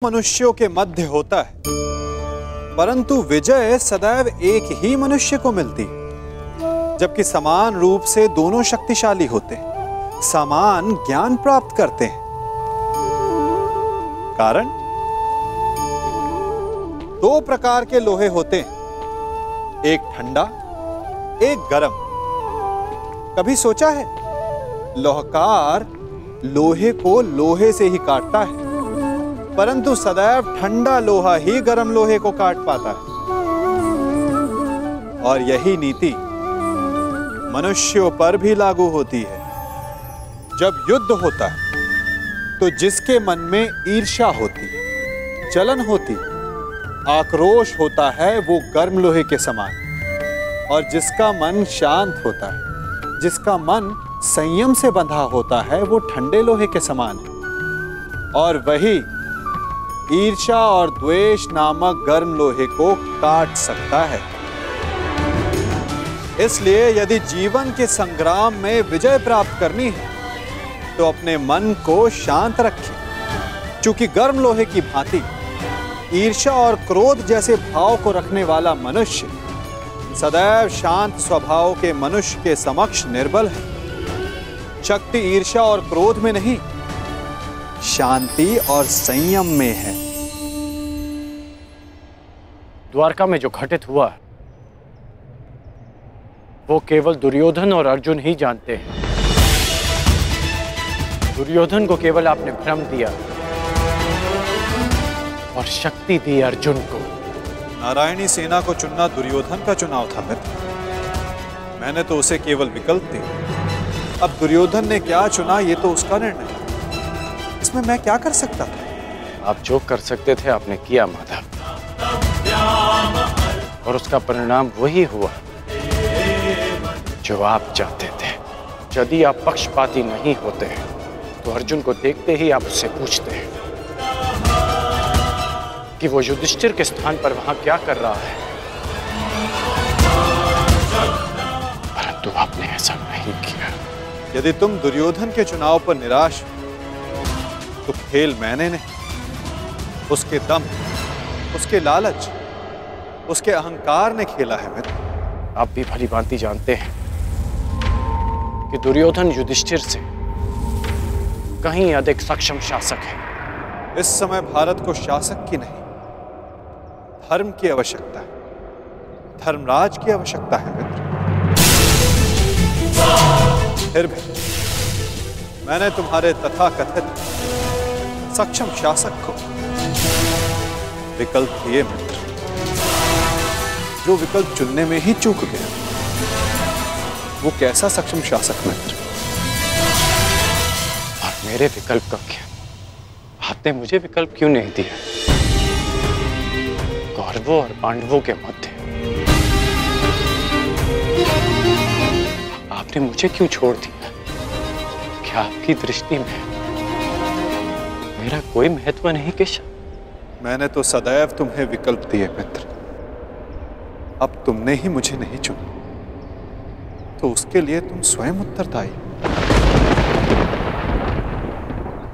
मनुष्यों के मध्य होता है, परंतु विजय सदैव एक ही मनुष्य को मिलती, जबकि समान रूप से दोनों शक्तिशाली होते हैं, समान ज्ञान प्राप्त करते हैं। कारण दो प्रकार के लोहे होते हैं, एक ठंडा, एक गर्म। कभी सोचा है लोहकार लोहे को लोहे से ही काटता है, परंतु सदैव ठंडा लोहा ही गर्म लोहे को काट पाता है। और यही नीति मनुष्यों पर भी लागू होती है। जब युद्ध होता है तो जिसके मन में ईर्ष्या होती, जलन होती, आक्रोश होता है, वो गर्म लोहे के समान, और जिसका मन शांत होता है, जिसका मन संयम से बंधा होता है, वो ठंडे लोहे के समान है। और वही ईर्ष्या और द्वेष नामक गर्म लोहे को काट सकता है। इसलिए यदि जीवन के संग्राम में विजय प्राप्त करनी है तो अपने मन को शांत रखें, क्योंकि गर्म लोहे की भांति ईर्ष्या और क्रोध जैसे भाव को रखने वाला मनुष्य सदैव शांत स्वभाव के मनुष्य के समक्ष निर्बल है। शक्ति ईर्ष्या और क्रोध में नहीं, शांति और संयम में है। द्वारका में जो घटित हुआ वो केवल दुर्योधन और अर्जुन ही जानते हैं। दुर्योधन को केवल आपने भ्रम दिया और शक्ति दी अर्जुन को। नारायणी सेना को चुनना दुर्योधन का चुनाव था मित्र, मैंने तो उसे केवल विकल्प दिए। अब दुर्योधन ने क्या चुना ये तो उसका निर्णय है, इसमें मैं क्या कर सकता था? आप जो कर सकते थे आपने किया माधव, और उसका परिणाम वही हुआ जो आप चाहते थे। यदि आप पक्षपाती नहीं होते तो अर्जुन को देखते ही आप उससे पूछते कि वो युधिष्ठिर के स्थान पर वहां क्या कर रहा है, परंतु आपने ऐसा नहीं किया। यदि तुम दुर्योधन के चुनाव पर निराश हो तो खेल मैंने नहीं, उसके दम, उसके लालच, उसके अहंकार ने खेला है मित्र। आप भी भली भांति जानते हैं कि दुर्योधन युधिष्ठिर से कहीं अधिक सक्षम शासक है। इस समय भारत को शासक की नहीं, धर्म की आवश्यकता है, धर्मराज की आवश्यकता है मित्र। फिर भी मैंने तुम्हारे तथाकथित सक्षम शासक को विकल्प दिए मित्र, जो विकल्प चुनने में ही चूक गया। वो कैसा सक्षम शासक मित्र? और मेरे विकल्प का क्या? आपने मुझे विकल्प क्यों नहीं दिया? कौरवों और पांडवों के मध्य आपने मुझे क्यों छोड़ दिया? क्या आपकी दृष्टि में मेरा कोई महत्व नहीं केशव? मैंने तो सदैव तुम्हें विकल्प दिए मित्र, अब तुमने ही मुझे नहीं चुना, तो उसके लिए तुम स्वयं उत्तरदायी।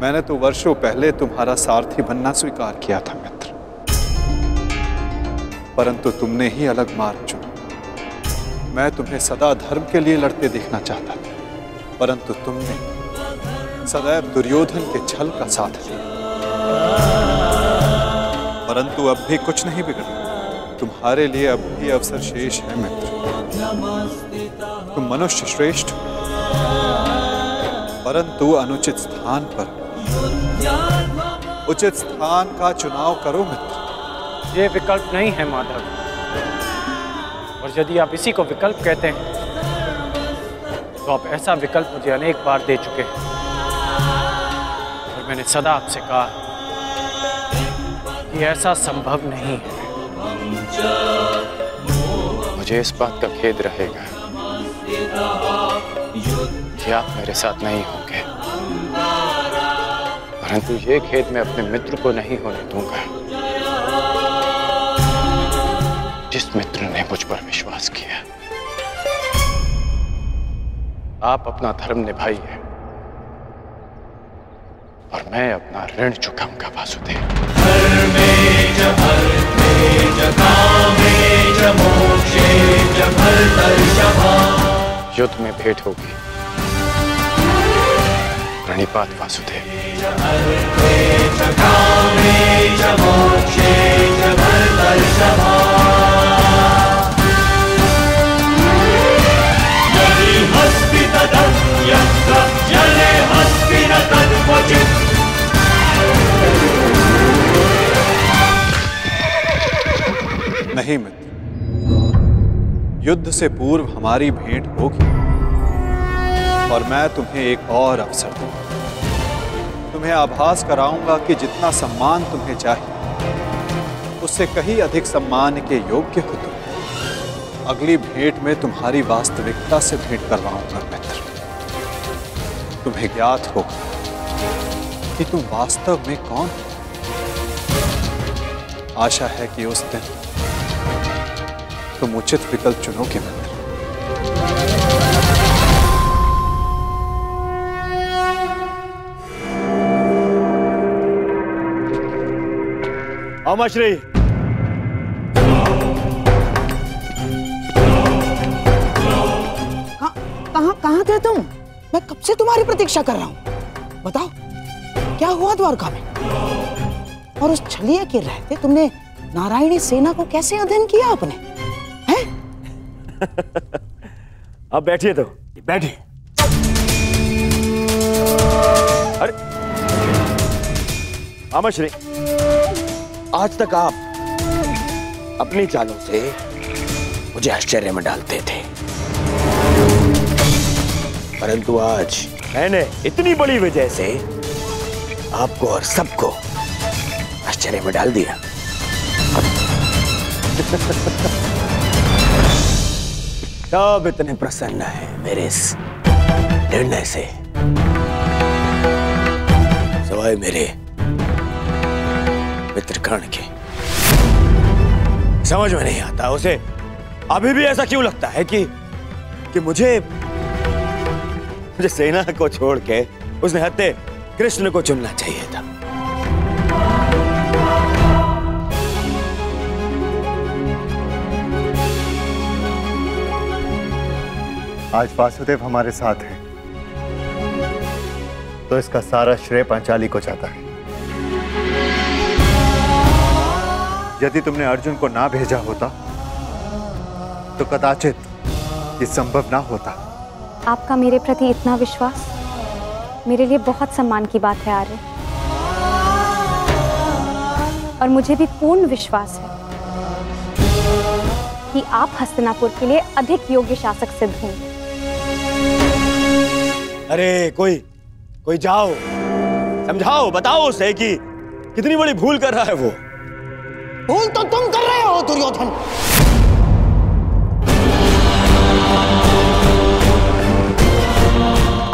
मैंने तो वर्षों पहले तुम्हारा सारथी बनना स्वीकार किया था मित्र, परंतु तुमने ही अलग मार्ग चुना। मैं तुम्हें सदा धर्म के लिए लड़ते देखना चाहता था, परंतु तुमने सदैव दुर्योधन के छल का साथ लिया। परंतु अब भी कुछ नहीं बिगड़ा, तुम्हारे लिए अब भी अवसर शेष है मित्र। तुम मनुष्य श्रेष्ठ हो, परंतु अनुचित स्थान पर। उचित स्थान का चुनाव करो मित्र। ये विकल्प नहीं है माधव, और यदि आप इसी को विकल्प कहते हैं तो आप ऐसा विकल्प मुझे अनेक बार दे चुके हैं, और मैंने सदा आपसे कहा कि ऐसा संभव नहीं है। मुझे इस बात का खेद रहेगा कि आप मेरे साथ नहीं होंगे, परंतु ये खेद मैं अपने मित्र को नहीं होने दूंगा, जिस मित्र ने मुझ पर विश्वास किया। आप अपना धर्म निभाइए और मैं अपना ऋण चुकाऊंगा वासुदेव। युद्ध में भेंट होगी। प्रणिपात वासुदेव। नहीं मित्र, युद्ध से पूर्व हमारी भेंट होगी और मैं तुम्हें एक और अवसर दूंगा। तुम्हें आभास कराऊंगा कि जितना सम्मान तुम्हें चाहिए उससे कहीं अधिक सम्मान के योग्य हो तुम। अगली भेंट में तुम्हारी वास्तविकता से भेंट करवाऊंगा मित्र। तुम्हें ज्ञात होगा कि तुम वास्तव में कौन हो। आशा है कि उस दिन तुम उचित विकल्प चुनोगे मित्र। अमश्री, कहाँ थे तुम? मैं कब से तुम्हारी प्रतीक्षा कर रहा हूँ। बताओ क्या हुआ द्वारका में? और उस छलिए के रहते तुमने नारायणी सेना को कैसे अधीन किया आपने? हैं? अब बैठिए तो बैठिए। अरे अमश्री, आज तक आप अपनी चालों से मुझे आश्चर्य में डालते थे, परंतु आज मैंने इतनी बड़ी वजह से आपको और सबको आश्चर्य में डाल दिया। सब इतने प्रसन्न है मेरे इस निर्णय से, सवाए मेरे मित्र कर्ण के। समझ में नहीं आता उसे अभी भी ऐसा क्यों लगता है कि मुझे सेना को छोड़ के उसने हत्या कृष्ण को चुनना चाहिए था। आज वासुदेव हमारे साथ है तो इसका सारा श्रेय पांचाली को जाता है। यदि तुमने अर्जुन को ना भेजा होता तो कदाचित ये संभव ना होता। आपका मेरे प्रति इतना विश्वास मेरे लिए बहुत सम्मान की बात है आर्य, और मुझे भी पूर्ण विश्वास है कि आप हस्तिनापुर के लिए अधिक योग्य शासक सिद्ध होंगे। अरे कोई जाओ, समझाओ, बताओ उसे कि कितनी बड़ी भूल कर रहा है वो। भूल तो तुम कर रहे हो दुर्योधन।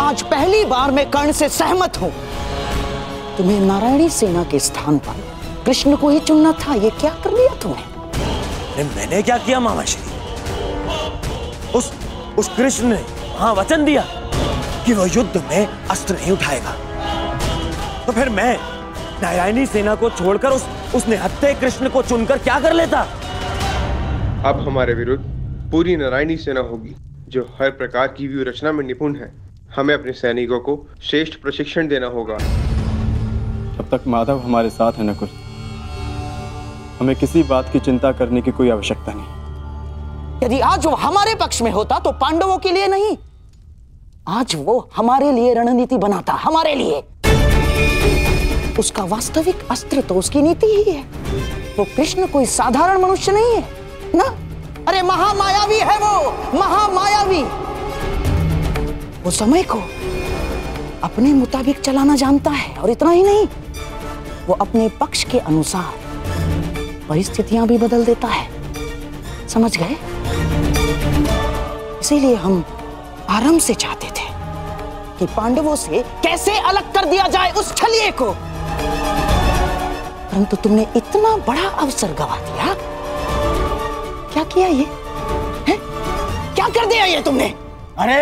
आज पहली बार मैं कर्ण से सहमत हूं। तुम्हें नारायणी सेना के स्थान पर कृष्ण को ही चुनना था। ये क्या कर लिया तुमने? अरे मैंने क्या किया मामाश्री? उस कृष्ण ने वहां वचन दिया कि वो युद्ध में अस्त्र नहीं उठाएगा, तो फिर मैं नारायणी सेना को छोड़कर उस निहत्थे कृष्ण को चुनकर क्या कर लेता? अब हमारे विरुद्ध पूरी नारायणी सेना होगी जो हर प्रकार की व्यूह रचना में निपुण है। हमें अपने सैनिकों को श्रेष्ठ प्रशिक्षण देना होगा। जब तक माधव हमारे साथ है नकुल, हमें किसी बात की चिंता करने की कोई आवश्यकता नहीं। यदि आज वो हमारे पक्ष में होता तो पांडवों के लिए नहीं, आज वो हमारे लिए रणनीति बनाता, हमारे लिए। उसका वास्तविक अस्त्र तो उसकी नीति ही है। वो कृष्ण कोई साधारण मनुष्य नहीं है ना। अरे महामायावी है वो, महामायावी। वो समय को अपने मुताबिक चलाना जानता है, और इतना ही नहीं, वो अपने पक्ष के अनुसार परिस्थितियां भी बदल देता है। समझ गए? इसीलिए हम आरंभ से चाहते थे कि पांडवों से कैसे अलग कर दिया जाए उस छलिए को, परंतु तुमने इतना बड़ा अवसर गवा दिया। क्या किया ये है? क्या कर दिया ये तुमने? अरे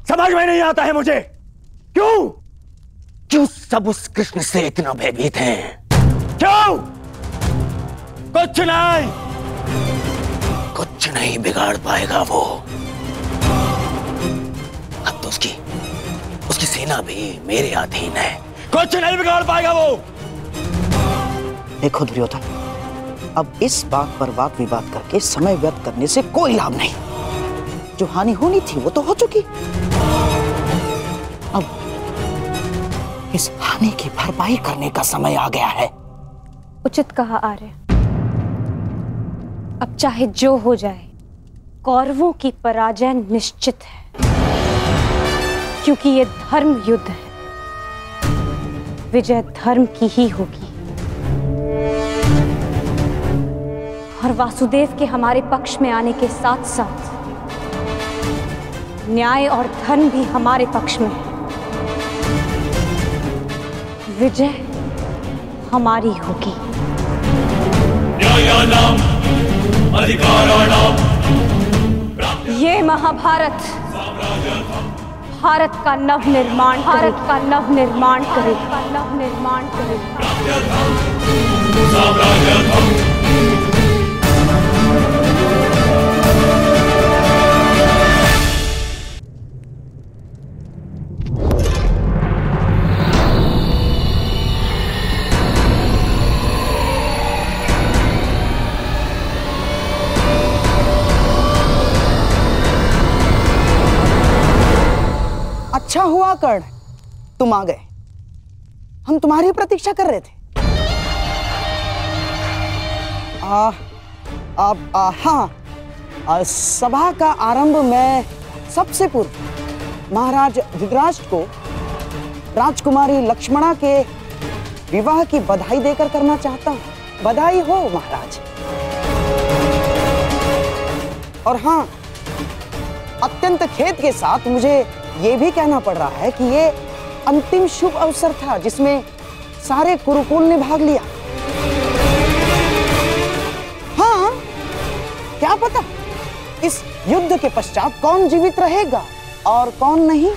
समझ में नहीं आता है मुझे, क्यों सब उस कृष्ण से इतना भयभीत हैं? क्यों? कुछ नहीं बिगाड़ पाएगा वो। उसकी सेना भी मेरे अधीन है, कुछ नहीं बिगाड़ पाएगा वो। देखो दुर्योधन, अब इस बात पर वाद विवाद करके समय व्यर्थ करने से कोई लाभ नहीं। जो हानि होनी थी वो तो हो चुकी। अब इस हानि की भरपाई करने का समय आ गया है। उचित कहा आर्य। अब चाहे जो हो जाए, कौरवों की पराजय निश्चित है, क्योंकि ये धर्म युद्ध है। विजय धर्म की ही होगी और वासुदेव के हमारे पक्ष में आने के साथ साथ न्याय और धर्म भी हमारे पक्ष में है। विजय हमारी होगी। न्यायानाम अधिकाराणाम। ये महाभारत भारत का नव निर्माण करेगा। अच्छा हुआ कर्ण, तुम आ गए। हम तुम्हारी प्रतीक्षा कर रहे थे। हाँ, सभा का आरंभ मैं सबसे पूर्व महाराज धृतराष्ट्र को राजकुमारी लक्ष्मणा के विवाह की बधाई देकर करना चाहता हूँ। बधाई हो महाराज। और हाँ, अत्यंत खेद के साथ मुझे ये भी कहना पड़ रहा है कि ये अंतिम शुभ अवसर था जिसमें सारे कुरुकुल ने भाग लिया। हाँ, क्या पता इस युद्ध के पश्चात कौन जीवित रहेगा और कौन नहीं।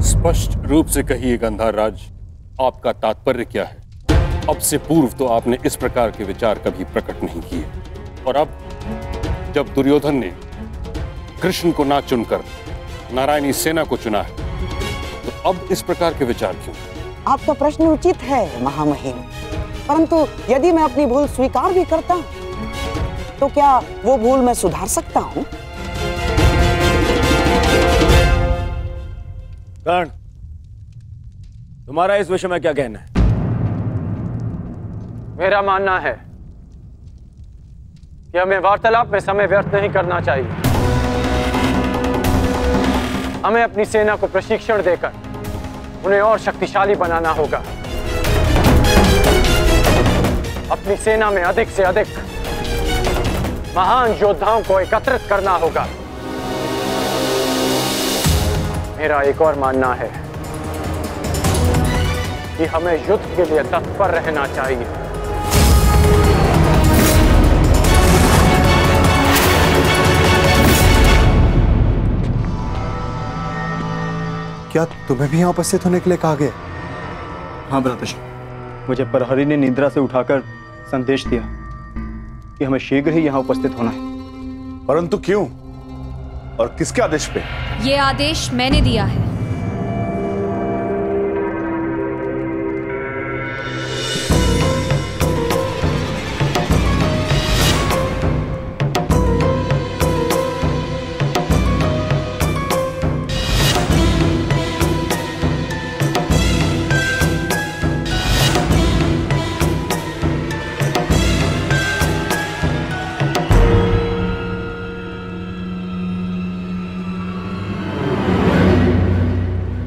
स्पष्ट रूप से कहिए गंधार राज, आपका तात्पर्य क्या है? अब से पूर्व तो आपने इस प्रकार के विचार कभी प्रकट नहीं किए, और अब जब दुर्योधन ने कृष्ण को ना चुनकर नारायणी सेना को चुना है, तो अब इस प्रकार के विचार क्यों? आपका प्रश्न उचित है महामहिम, परंतु यदि मैं अपनी भूल स्वीकार भी करता हूं, तो क्या वो भूल मैं सुधार सकता हूं? कर्ण, तुम्हारा इस विषय में क्या कहना है? मेरा मानना है कि हमें वार्तालाप में समय व्यर्थ नहीं करना चाहिए। हमें अपनी सेना को प्रशिक्षण देकर उन्हें और शक्तिशाली बनाना होगा। अपनी सेना में अधिक से अधिक महान योद्धाओं को एकत्रित करना होगा। मेरा एक और मानना है कि हमें युद्ध के लिए तत्पर रहना चाहिए। क्या तुम्हें भी यहाँ उपस्थित होने के लिए कहा गया? हाँ भ्राताश्री, मुझे प्रहरी ने निद्रा से उठाकर संदेश दिया कि हमें शीघ्र ही यहाँ उपस्थित होना है। परंतु क्यों और किसके आदेश पे? ये आदेश मैंने दिया है।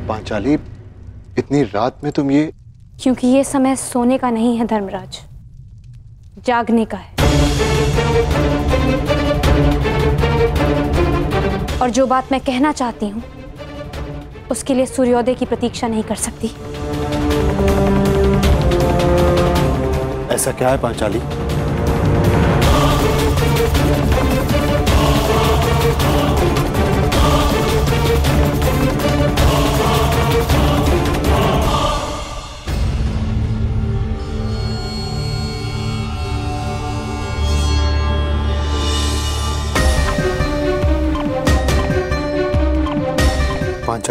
पांचाली, इतनी रात में तुम ये? क्योंकि ये समय सोने का नहीं है धर्मराज, जागने का है। और जो बात मैं कहना चाहती हूं उसके लिए सूर्योदय की प्रतीक्षा नहीं कर सकती। ऐसा क्या है पांचाली?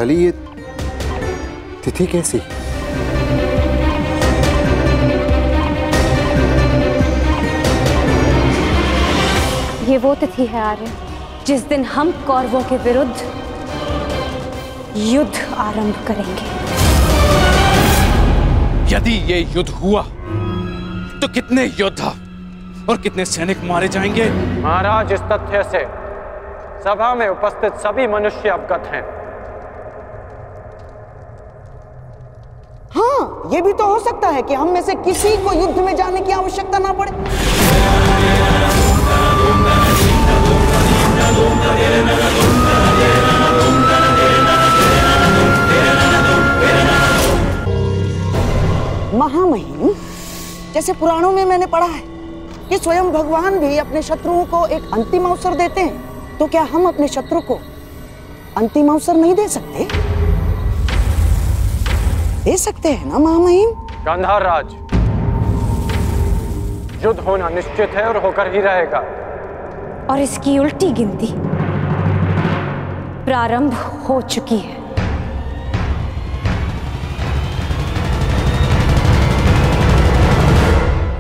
पांचाली, ये तिथि कैसी? ये वो तिथि है आर्य जिस दिन हम कौरवों के विरुद्ध युद्ध आरंभ करेंगे। यदि ये युद्ध हुआ तो कितने योद्धा और कितने सैनिक मारे जाएंगे? महाराज, इस तथ्य से सभा में उपस्थित सभी मनुष्य अवगत हैं। हाँ, ये भी तो हो सकता है कि हम में से किसी को युद्ध में जाने की आवश्यकता ना पड़े। महामहिम, जैसे पुराणों में मैंने पढ़ा है कि स्वयं भगवान भी अपने शत्रुओं को एक अंतिम अवसर देते हैं, तो क्या हम अपने शत्रु को अंतिम अवसर नहीं दे सकते? दे सकते हैं ना महामहिम? गांधार राज, युद्ध होना निश्चित है और होकर ही रहेगा। और इसकी उल्टी गिनती प्रारंभ हो चुकी है।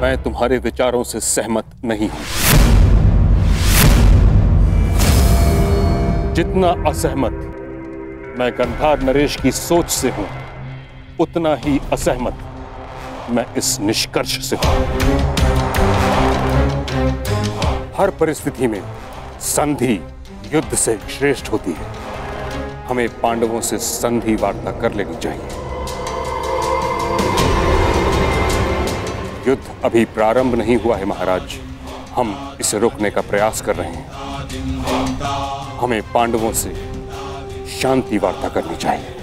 मैं तुम्हारे विचारों से सहमत नहीं हूं। जितना असहमत मैं गंधार नरेश की सोच से हूं, उतना ही असहमत मैं इस निष्कर्ष से हूं। हर परिस्थिति में संधि युद्ध से श्रेष्ठ होती है। हमें पांडवों से संधि वार्ता कर लेनी चाहिए। युद्ध अभी प्रारंभ नहीं हुआ है महाराज, हम इसे रोकने का प्रयास कर रहे हैं। हमें पांडवों से शांति वार्ता करनी चाहिए।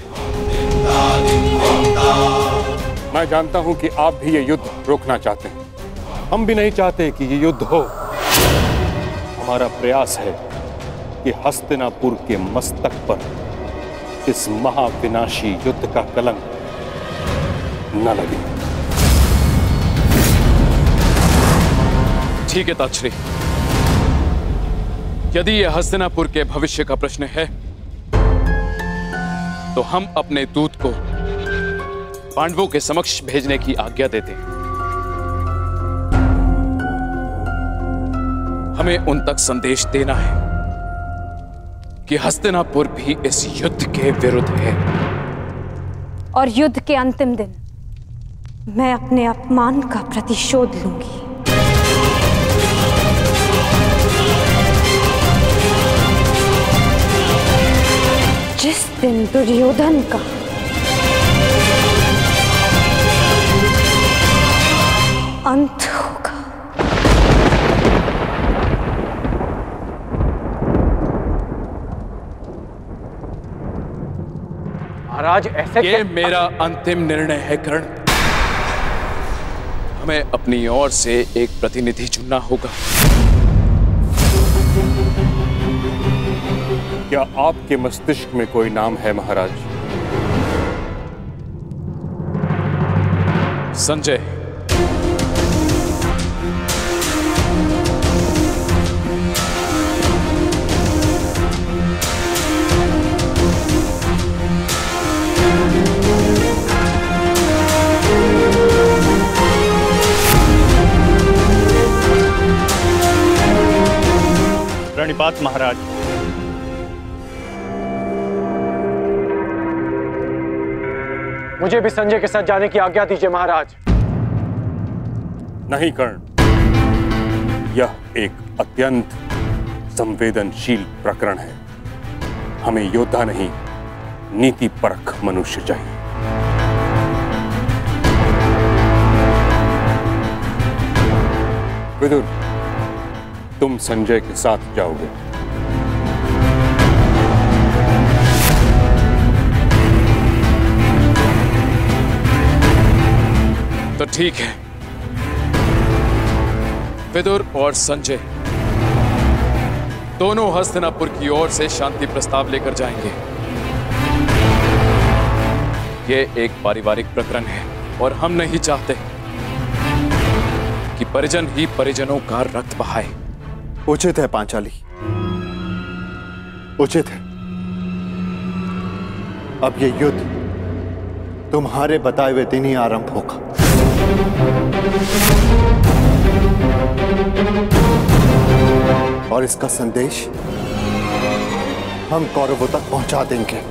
मैं जानता हूं कि आप भी ये युद्ध रोकना चाहते हैं, हम भी नहीं चाहते कि ये युद्ध हो। हमारा प्रयास है कि हस्तिनापुर के मस्तक पर इस महाविनाशी युद्ध का कलंक न लगे। ठीक है ताक्षरी, यदि यह हस्तिनापुर के भविष्य का प्रश्न है तो हम अपने दूत को पांडवों के समक्ष भेजने की आज्ञा देते हैं। हमें उन तक संदेश देना है कि हस्तिनापुर भी इस युद्ध के विरुद्ध है। और युद्ध के अंतिम दिन मैं अपने अपमान का प्रतिशोध लूंगी। जिस दिन दुर्योधन का अंत होगा। महाराज, ऐसे ये मेरा अंतिम निर्णय है कर्ण। हमें अपनी ओर से एक प्रतिनिधि चुनना होगा। क्या आपके मस्तिष्क में कोई नाम है महाराज? संजय। प्रणिपात महाराज। मुझे भी संजय के साथ जाने की आज्ञा दीजिए महाराज। नहीं कर्ण, यह एक अत्यंत संवेदनशील प्रकरण है। हमें योद्धा नहीं, नीति परख मनुष्य चाहिए। विदुर, तुम संजय के साथ जाओगे। तो ठीक है, विदुर और संजय दोनों हस्तिनापुर की ओर से शांति प्रस्ताव लेकर जाएंगे। यह एक पारिवारिक प्रकरण है और हम नहीं चाहते कि परिजन ही परिजनों का रक्त बहाए। उचित है पांचाली, उचित है। अब ये युद्ध तुम्हारे बताए हुए दिन ही आरंभ होगा। और इसका संदेश हम कौरवों तक पहुंचा देंगे।